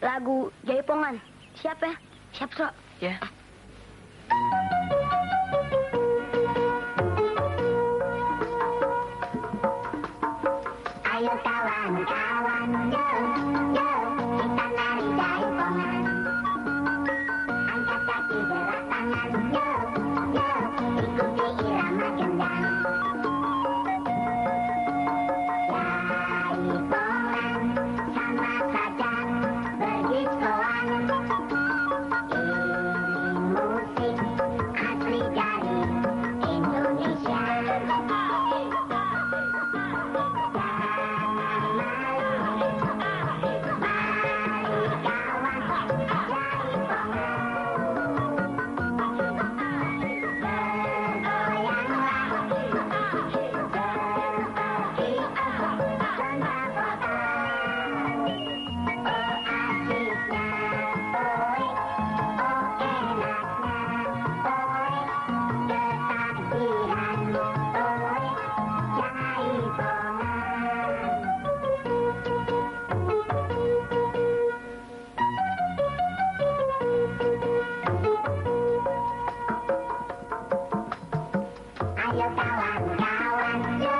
lagu Jaipongan. Siap ya? Siap, Sro. Ya. Ayo kawan-kawan, yo, yo, kita nari jaipongan. Angkat kaki, gerak tangan, yo, yo, ikuti irama gendang. Jaipongan sama saja berdiskoan. Ini musik asli dari Indonesia. Ayo kawan-kawan, yo,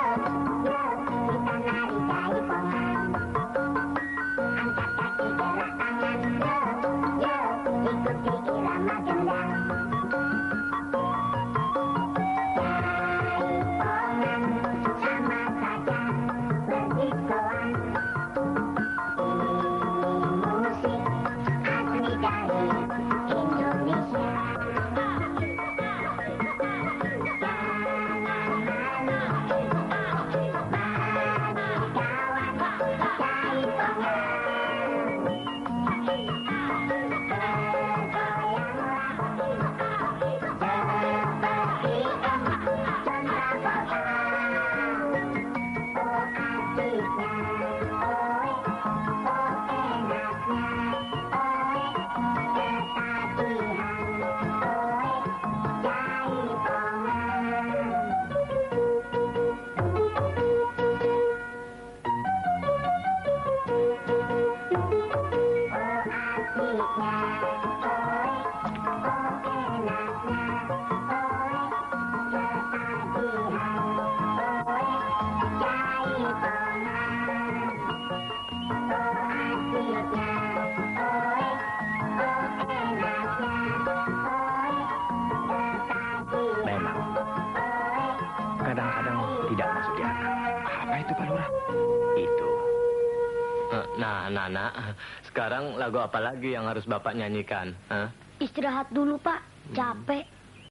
yo, kita nari jaipongan. Angkat kaki, gerak tangan, yo, yo, ikuti irama gendang. Jaipongan sama saja berdiskoan. Ini musik asli dari Indonesia. Memang kadang-kadang tidak masuk di akal. Apa itu, Pak Lurah? Itu. Nah, sekarang lagu apa lagi yang harus Bapak nyanyikan? Istirahat dulu, Pak. Capek.